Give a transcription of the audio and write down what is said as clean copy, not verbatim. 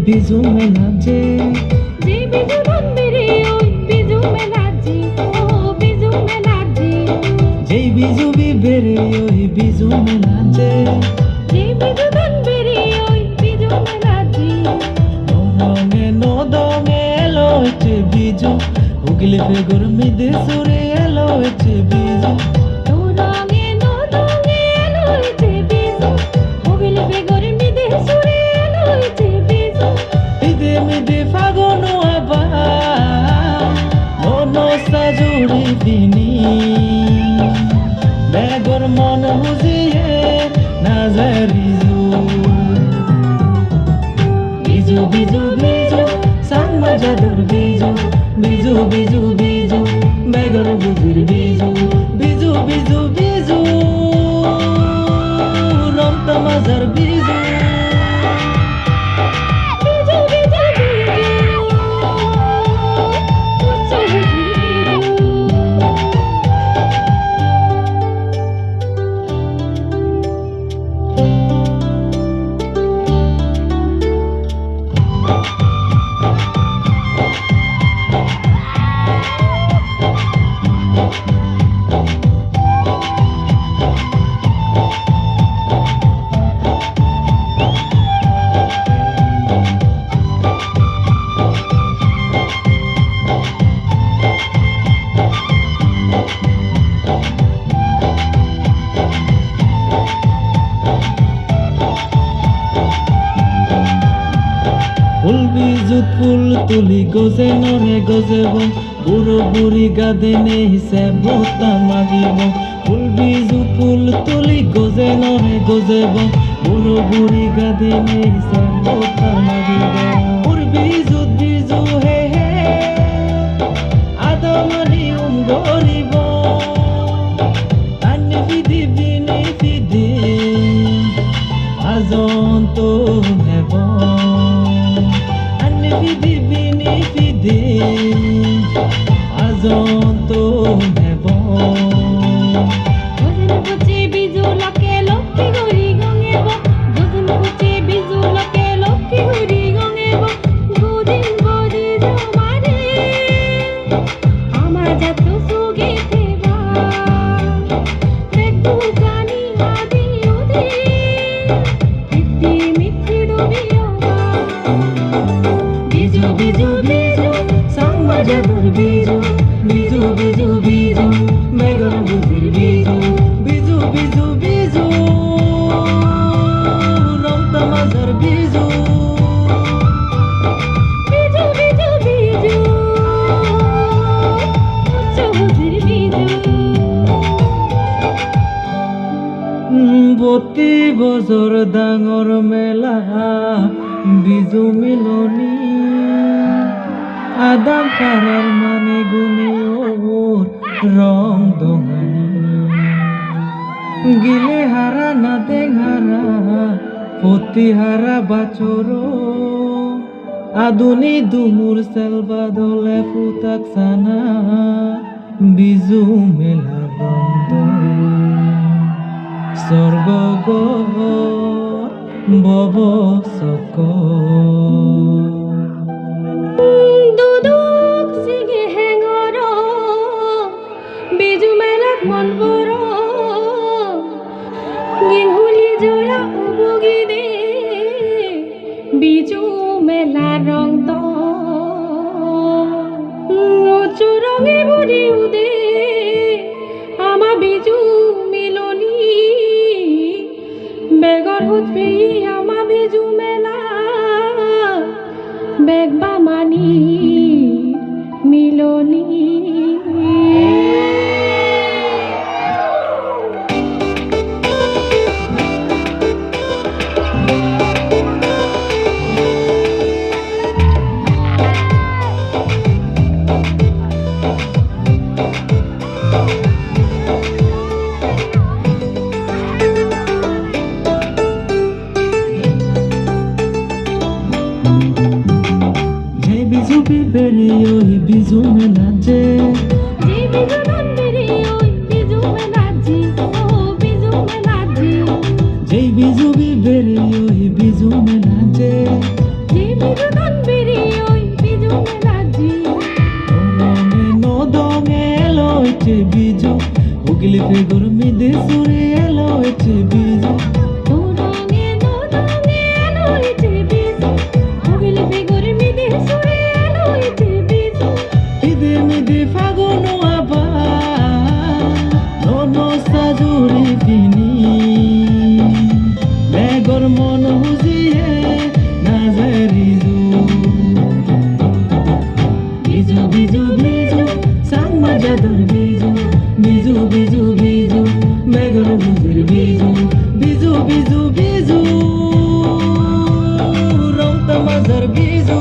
बिजू में नाचे जी बिजू धन मेरे ओय बिजू में नाची ओ बिजू में नाची जय बिजू भी बेरे ओय बिजू में नाचे जी बिजू धन मेरे ओय बिजू में नाची नो दोंगे एलो एचे बिजू उगले पे गुरमी दे सुरे एलो एचे बिजू नो रंगे नो दोंगे एलो एचे बिजू उगले पे गुरमी दे सुरे एलो एचे बिजू इदे मिदे फागुनो आबा मोनो साजुरी बिनी बेगर मन बुझिए नाजारिजू Biju Biju Biju sang majador bizu bizu bizu bizu begar buzir bizu bizu bizu bizu rom tamazar bizu Biju Biju Biju उच्च ফুল বিজুত ফুল তুলি গজে নরে গজেব বুড়ো বুড়ি গাদে নে হিসেব তামাগিব ফুল বিজুত ফুল তুলি গজে নরে গজেব বুড়ো বুড়ি গাদে নে হিসেব তামাগিব ফুল বিজুত বিজু হে হে আদমনি গরিব আনি ফিদি বিনি ফিদি আজন তো হেব Fidi bini fidi azon to nebo Dozen kuchi bizu lake lokki gori gongebo Dozen kuchi bizu lake lokki gori gongebo Godin godi jamare Amar jato sugi theba Rektu gani hadi ode Mitti mitti dobi oba bizu bizu bizu sang majador bizu bizu bizu bizu megar buzir bizu bizu bizu bizu rom tamazar bizu Biju Biju Biju उच्च बुझिर बिजू প্রতি বছর ডাঙর মেলা বিজু মিলনী আদাম পাড়ার মানে গুনি ওর রং দোঙানি গিলে হারা না দেং হারা পতি হারা বাছর আদুনি দুমুর সেলবা দলে ফুতাক সানা বিজু মেলা রং স্বর্গ বব সক দুদুক সিগে হেঙর বিজু মেলাত মন বৰ গেহুলি জোৰা উবগি দে বিজু মেলা ৰং ত নচু ৰঙে ভৰি উদে আমা বিজু মিলনি বেগৰ হুত পেই আমা বিজু মেলা বেগবা মানি মিলনি बिजू भी बेरी ओही बिजू में नाचे जी बिजू धन मेरे ओय बिजू में नाची ओ बिजू में नाची जय बिजू भी बेरी ओही बिजू में नाचे जी बिजू হুগলি ফেগুর মিদে সুরে এলো এছে বিজু দোরঙে এলো ইটে বিজু হুগলি ফেগুর মিদে সুরে এলো ইটে বিজু মিদে মিদে ফাগুন আবার ননো সাজুরি কিনি মেঘর মন হুজিয়ে নাজারিজু বিজু বিজু বিজু সাংমা জাদুর বিজু বিজু বিজু বিজু মেঘর হুজির বিজু বিজু বিজু বিজু রং তামাজার বিজু